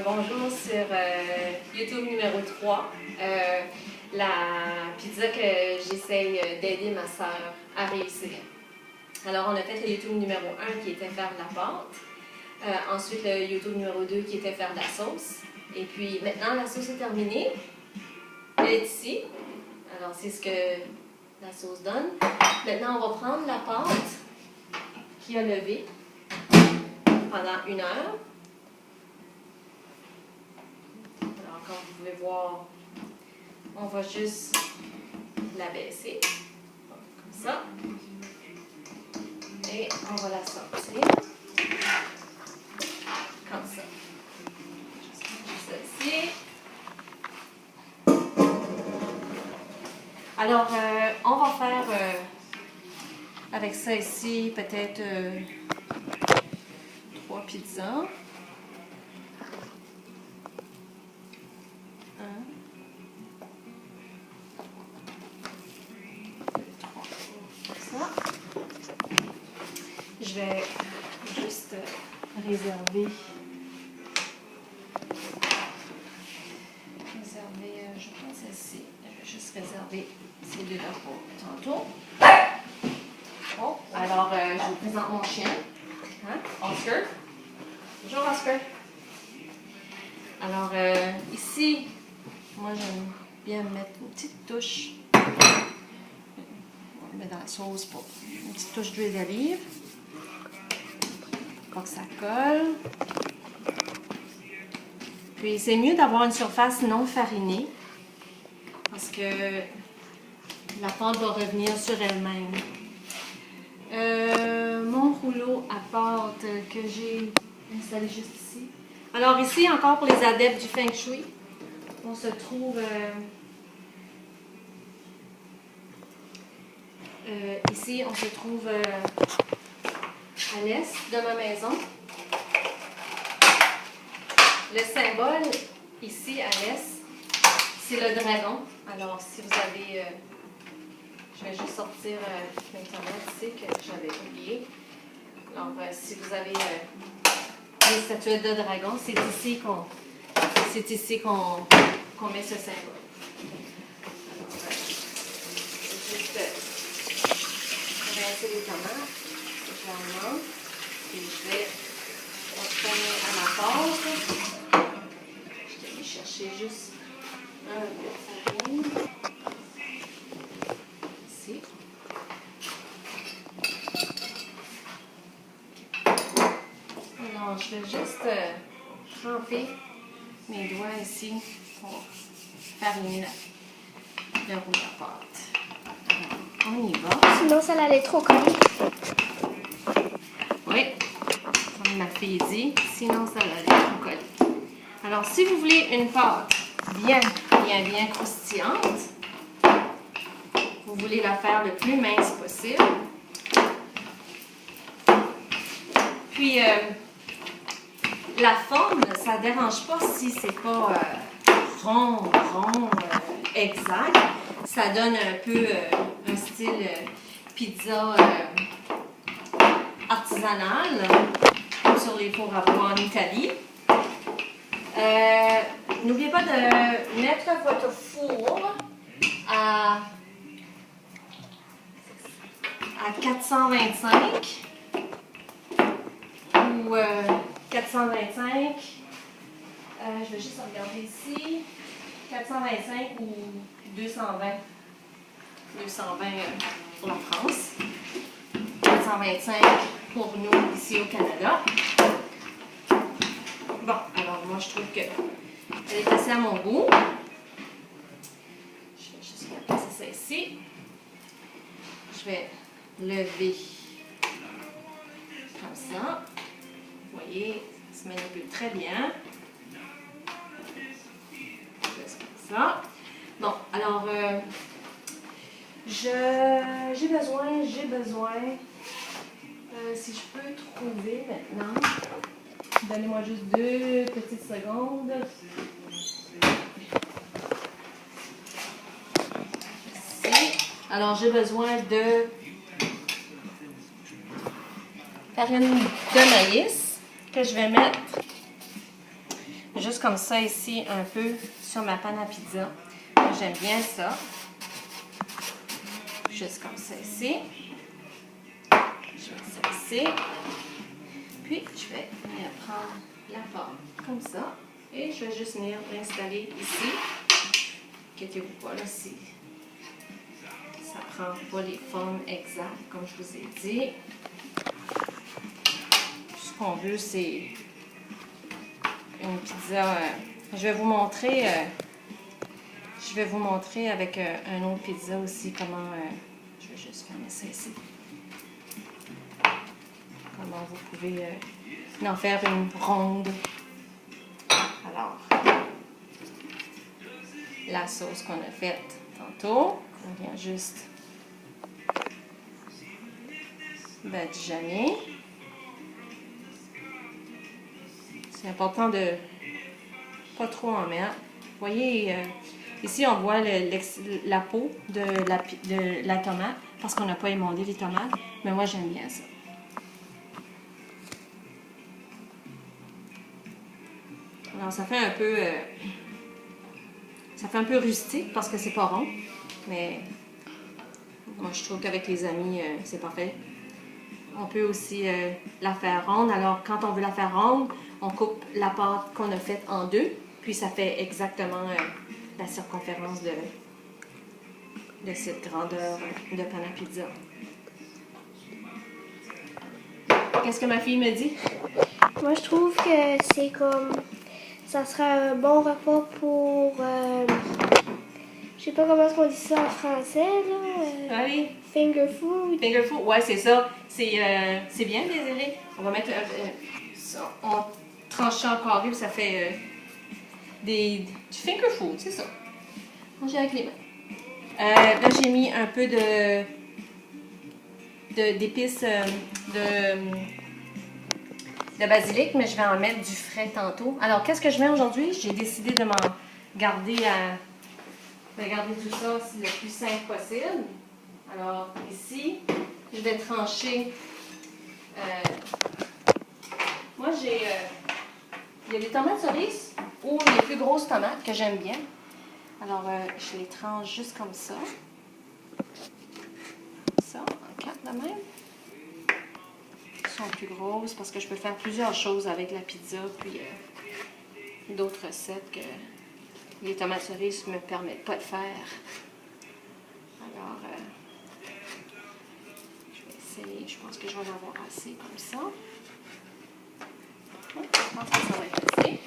bonjour sur YouTube numéro 3. La pizza que j'essaye d'aider ma soeur à réussir. Alors, on a fait le YouTube numéro 1 qui était faire de la pâte. Ensuite, le YouTube numéro 2 qui était faire de la sauce. Et puis, maintenant, la sauce est terminée. Elle est ici. Alors, c'est ce que la sauce donne. Maintenant, on va prendre la pâte qui a levé pendant 1 heure. Alors, comme vous pouvez voir, on va juste la baisser, comme ça. Et on va la sortir, comme ça. Juste ici. Alors, on va faire avec ça ici, peut-être 3 pizzas. Je vais juste réserver, je pense celle-ci. Je vais juste réserver ces deux-là pour tantôt. Bon, alors je vous présente mon chien, hein? Oscar. Bonjour Oscar. Alors ici, moi j'aime bien mettre une petite touche. On le met dans la sauce pour une petite touche d'huile d'olive. Pour que ça colle. Puis c'est mieux d'avoir une surface non farinée parce que la pâte va revenir sur elle-même. Mon rouleau à pâte que j'ai installé juste ici. Alors ici, encore pour les adeptes du Feng Shui, on se trouve ici, on se trouve à l'est de ma maison. Le symbole ici à l'est, c'est le dragon. Alors si vous avez, je vais juste sortir l'internet ici que j'avais oublié. Alors si vous avez les statuettes de dragon, c'est ici qu'on met ce symbole. Alors juste rincer les tomates. Et je vais retourner à ma pâte. Je vais aller chercher juste un peu de farine. Ici. Alors, je vais juste tremper mes doigts ici pour fariner le rouleau à pâte. Alors, on y va. Sinon, ça allait trop coller. Oui, comme ma fille dit, sinon ça va aller trop coller. Alors, si vous voulez une pâte bien croustillante, vous voulez la faire le plus mince possible. Puis, la forme, ça ne dérange pas si c'est pas rond, exact. Ça donne un peu un style pizza artisanale sur les fours à bois en Italie. N'oubliez pas de mettre votre four à 425 ou 425. Je vais juste regarder ici. 425 ou 220. 220 pour la France. 425 pour nous ici au Canada. Bon, alors moi je trouve qu'elle est assez à mon goût. Je vais juste placer ça ici. Je vais lever comme ça. Vous voyez, ça se manipule très bien. Juste comme ça. Bon, alors j'ai besoin, si je peux trouver maintenant, donnez-moi juste 2 petites secondes. Ici. Alors, j'ai besoin de farine de maïs que je vais mettre juste comme ça ici, un peu sur ma panne à pizza. J'aime bien ça. Juste comme ça ici. Je mets ça ici. Puis, je vais venir prendre la forme comme ça. Et je vais juste venir l'installer ici. Inquiétez-vous pas, là, si ça prend pas les formes exactes, comme je vous ai dit. Ce qu'on veut, c'est une pizza. Je vais vous montrer avec un autre pizza aussi comment. Je vais juste fermer ça ici. Comment vous pouvez en faire une ronde. Alors, la sauce qu'on a faite tantôt, on vient juste badigeonner. C'est important de pas trop en mettre. Vous voyez, ici on voit la peau de la tomate parce qu'on n'a pas émondé les tomates, mais moi j'aime bien ça. Alors ça fait un peu rustique parce que c'est pas rond, mais moi je trouve qu'avec les amis c'est parfait. On peut aussi la faire ronde. Alors quand on veut la faire ronde, on coupe la pâte qu'on a faite en deux, puis ça fait exactement la circonférence de cette grandeur de panne à pizza. Qu'est-ce que ma fille me dit? Moi, je trouve que c'est comme... Ça sera un bon repas pour... je sais pas comment est-ce qu'on dit ça en français, là. Allez. Finger food. Finger food, ouais, c'est ça. C'est bien, Désiré. On va mettre... on tranche ça en carré, ça fait du finger food, c'est ça. Manger avec les mains. Là, j'ai mis un peu d'épices de basilic, mais je vais en mettre du frais tantôt. Alors, qu'est-ce que je mets aujourd'hui? J'ai décidé de m'en garder tout ça le plus simple possible. Alors, ici, je vais trancher. Moi, il y a des tomates cerises ou les plus grosses tomates que j'aime bien. Alors, je les tranche juste comme ça. Ça, en quatre de même. Sont plus grosses parce que je peux faire plusieurs choses avec la pizza, puis d'autres recettes que les tomates cerises ne me permettent pas de faire. Alors, je vais essayer, je pense que je vais en avoir assez comme ça. Je pense que ça va être assez.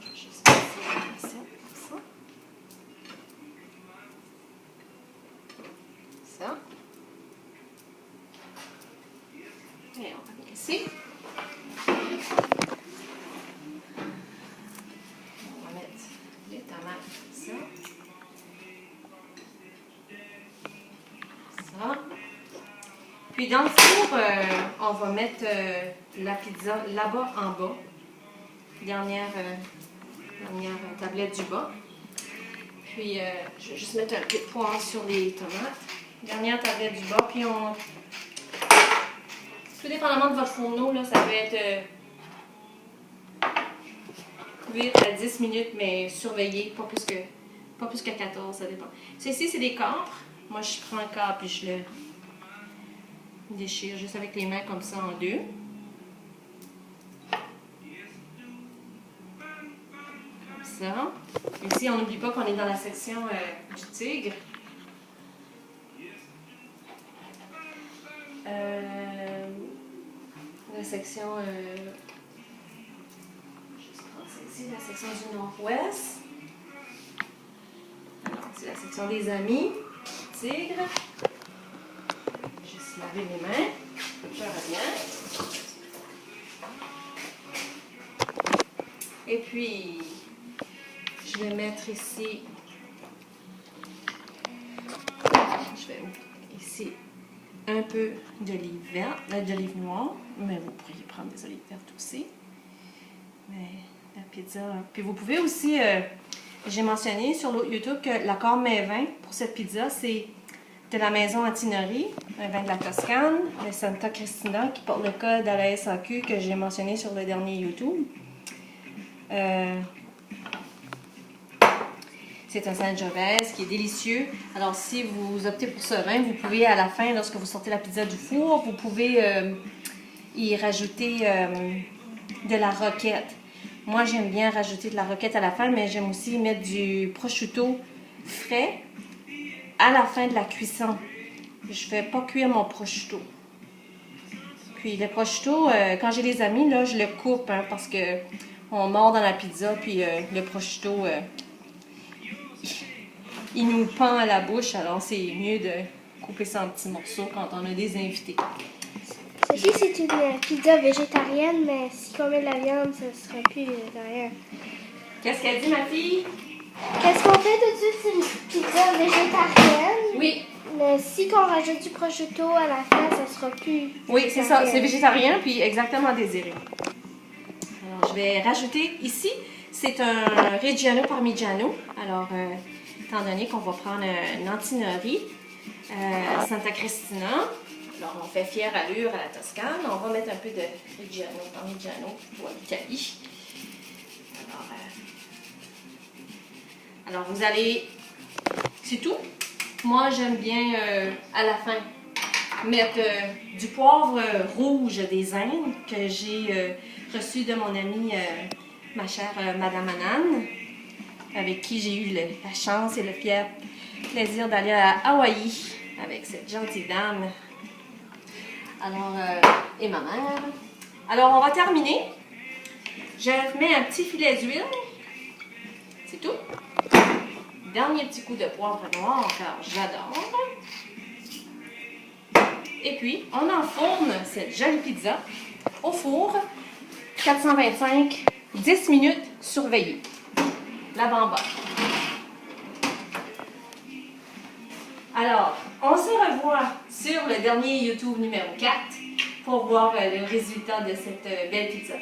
Je vais juste passer la recette comme ça. Ça. Et on va venir ici. On va mettre les tomates comme ça. Ça. Puis dans le four, on va mettre la pizza là-bas en bas. Dernière tablette du bas. Puis je vais juste mettre un peu de poivre sur les tomates. Dernière tablette du bas. Puis on... Tout dépendamment de votre fourneau, là, ça peut être 8 à 10 minutes, mais surveillez, pas plus que 14, ça dépend. Ceci, c'est des câbles. Moi, je prends un câble puis je le déchire juste avec les mains comme ça en deux. Comme ça. Ici, on n'oublie pas qu'on est dans la section du tigre. La section... juste prendre ça ici, la section du nord-ouest. Alors, c'est la section des amis. Tigre. Juste laver les mains. Je reviens. Et puis, je vais mettre ici... Je vais ici un peu d'olive verte, d'olive noire, mais vous pourriez prendre des olives vertes aussi. Mais la pizza... Puis vous pouvez aussi... j'ai mentionné sur l'autre YouTube que l'accord mets 20 pour cette pizza, c'est de la maison Antinori, un vin de la Toscane, le Santa Cristina qui porte le code à la SAQ que j'ai mentionné sur le dernier YouTube. C'est un Sangiovese qui est délicieux. Alors si vous optez pour ce vin, vous pouvez à la fin, lorsque vous sortez la pizza du four, vous pouvez y rajouter de la roquette. Moi j'aime bien rajouter de la roquette à la fin, mais j'aime aussi mettre du prosciutto frais à la fin de la cuisson. Je ne fais pas cuire mon prosciutto. Puis le prosciutto, quand j'ai les amis, là, je le coupe hein, parce que on mord dans la pizza, puis le prosciutto, il nous pend à la bouche, alors c'est mieux de couper ça en petits morceaux quand on a des invités. Ceci, c'est une pizza végétarienne, mais si on met de la viande, ça ne sera plus végétarien. Qu'est-ce qu'elle dit, ma fille? Qu'est-ce qu'on fait tout de suite? C'est une pizza végétarienne. Oui. Mais si on rajoute du prosciutto à la fin, ça sera plus. Oui, c'est ça. C'est végétarien, puis exactement désiré. Alors, je vais rajouter ici, c'est un Reggiano Parmigiano. Alors, étant donné qu'on va prendre un Antinori, Santa Cristina. Alors, on fait fière allure à la Toscane. On va mettre un peu de Reggiano Parmigiano pour l'Italie. Alors, vous allez... C'est tout. Moi, j'aime bien, à la fin, mettre du poivre rouge des Indes que j'ai reçu de mon amie, ma chère Madame Annan, avec qui j'ai eu la chance et le fier plaisir d'aller à Hawaï avec cette gentille dame. Alors, et ma mère. Alors, on va terminer. Je mets un petit filet d'huile. C'est tout. Dernier petit coup de poivre noir, car j'adore. Et puis, on enfourne cette jolie pizza au four, 425, 10 minutes surveillées. La bamba. Alors, on se revoit sur le dernier YouTube numéro 4 pour voir le résultat de cette belle pizza.